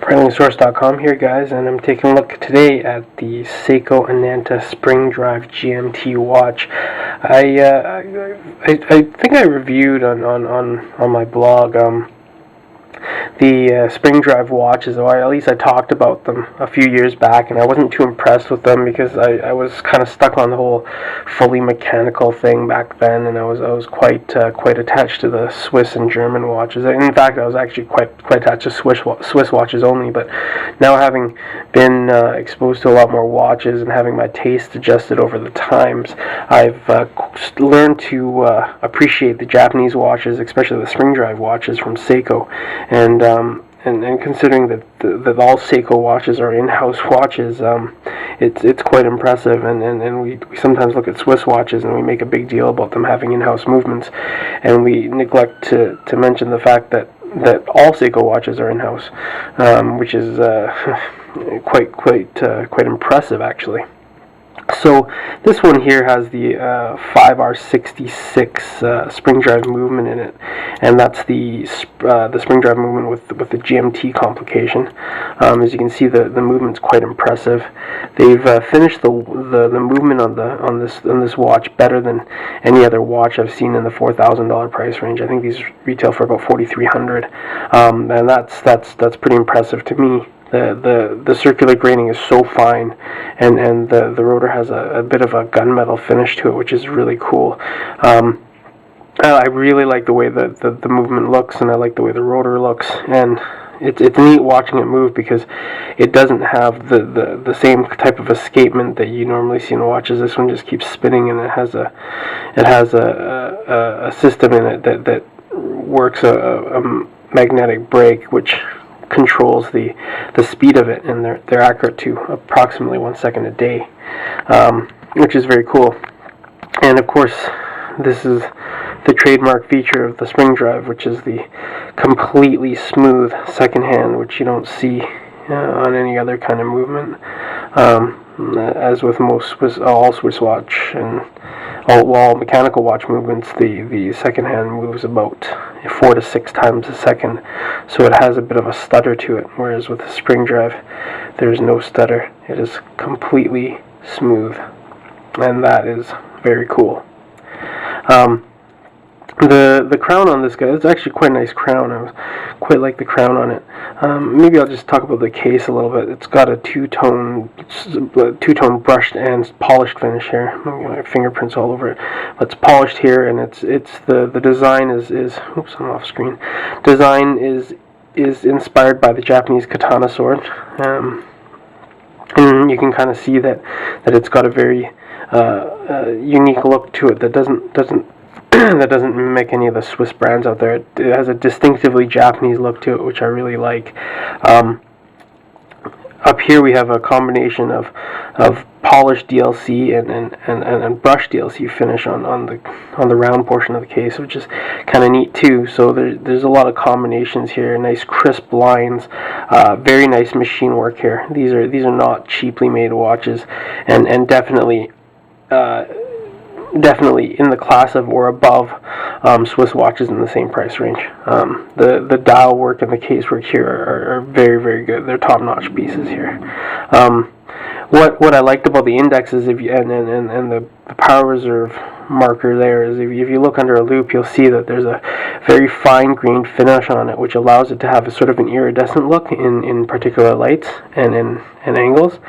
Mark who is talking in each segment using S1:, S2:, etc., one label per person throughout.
S1: PrintingSource.com here, guys, and I'm taking a look today at the Seiko Ananta Spring Drive GMT watch. I think I reviewed on my blog the spring drive watches, or at least I talked about them a few years back, and I wasn't too impressed with them because I was kind of stuck on the whole fully mechanical thing back then, and I was quite attached to the Swiss and German watches. In fact, I was actually quite attached to Swiss watches only. But now, having been exposed to a lot more watches and having my taste adjusted over the times, I've learned to appreciate the Japanese watches, especially the spring drive watches from Seiko. And considering that all Seiko watches are in-house watches, it's quite impressive. And we sometimes look at Swiss watches and we make a big deal about them having in-house movements, and we neglect to mention the fact that all Seiko watches are in-house, which is quite impressive, actually. So this one here has the 5R66 spring drive movement in it, and that's the spring drive movement with the GMT complication. As you can see, the movement's quite impressive. They've finished the movement on this watch better than any other watch I've seen in the $4,000 price range. I think these retail for about $4,300, and that's pretty impressive to me. The circular grating is so fine, and the rotor has a bit of a gunmetal finish to it, which is really cool. I really like the way the movement looks, and I like the way the rotor looks, and it's neat watching it move because it doesn't have the same type of escapement that you normally see in watches. This one just keeps spinning, and it has a system in it that works a magnetic brake, which controls the speed of it, and they're accurate to approximately 1 second a day, which is very cool. And of course, this is the trademark feature of the spring drive, which is the completely smooth second hand, which you don't see on any other kind of movement. As with all Swiss watch and all mechanical watch movements, the second hand moves about 4 to 6 times a second, so it has a bit of a stutter to it, whereas with the spring drive there's no stutter. It is completely smooth, and that is very cool. The crown on this guy, it's actually quite a nice crown. I quite like the crown on it. Maybe I'll just talk about the case a little bit. It's got a two-tone brushed and polished finish here. I'm getting my fingerprints all over it. But it's polished here, and it's the design is oops, I'm off screen. Design is inspired by the Japanese katana sword. And you can kind of see that it's got a very unique look to it that doesn't mimic any of the Swiss brands out there. It has a distinctively Japanese look to it, which I really like. Up here we have a combination of polished DLC and brushed DLC finish on the round portion of the case, which is kind of neat too. So there's a lot of combinations here, nice crisp lines, very nice machine work here. These are not cheaply made watches, and definitely in the class of or above Swiss watches in the same price range. The dial work and the case work here are very, very good. They're top-notch pieces here. What I liked about the indexes, and the power reserve marker there, is if you look under a loop, you'll see that there's a very fine-grained finish on it, which allows it to have a sort of an iridescent look in particular lights and in angles.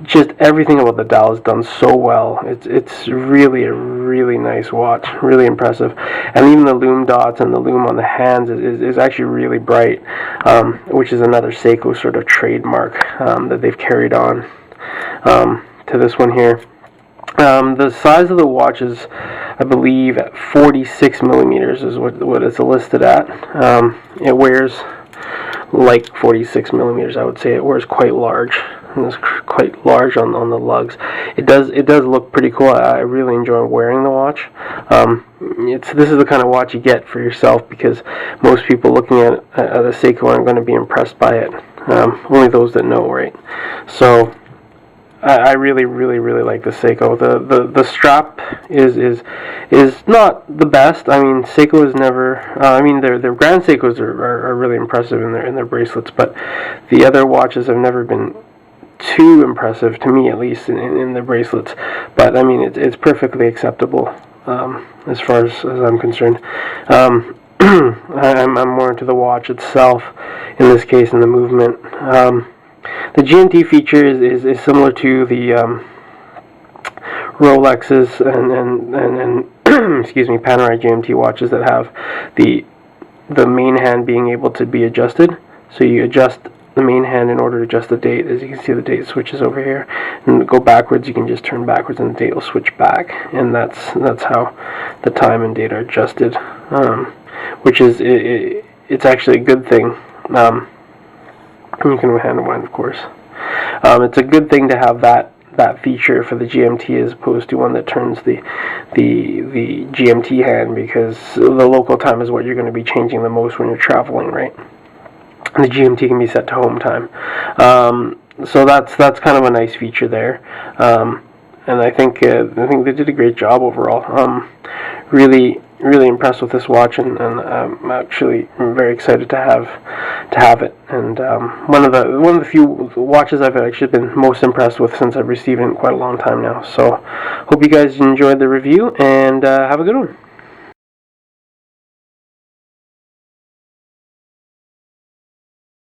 S1: Just everything about the dial is done so well. It's really a really nice watch, really impressive. And even the lume dots and the lume on the hands is actually really bright, which is another Seiko sort of trademark that they've carried on to this one here. The size of the watch is, I believe, at 46 millimeters is what it's listed at. It wears like 46 millimeters, I would say. It wears quite large. It's quite large on the lugs. It does look pretty cool. I really enjoy wearing the watch. This is the kind of watch you get for yourself, because most people looking at a Seiko aren't going to be impressed by it. Only those that know, right? So I really like the Seiko. The strap is not the best. I mean, Seiko is never. I mean, their Grand Seikos are really impressive in their bracelets, but the other watches have never been too impressive, to me at least, in the bracelets. But I mean, it's perfectly acceptable as far as I'm concerned. I'm more into the watch itself in this case, in the movement. The GMT feature is similar to the Rolexes and excuse me, Panerai GMT watches that have the main hand being able to be adjusted. So you adjust the main hand in order to adjust the date. As you can see, the date switches over here, and to go backwards, you can just turn backwards, and the date will switch back, and that's how the time and date are adjusted. Which is it's actually a good thing. You can hand unwind, of course. It's a good thing to have that feature for the GMT as opposed to one that turns the GMT hand, because the local time is what you're going to be changing the most when you're traveling, right? And the GMT can be set to home time. So that's kind of a nice feature there. And I think they did a great job overall. Really impressed with this watch, and I'm actually very excited to have it. And one of the few watches I've actually been most impressed with since I've received it in quite a long time now. So hope you guys enjoyed the review, and have a good one.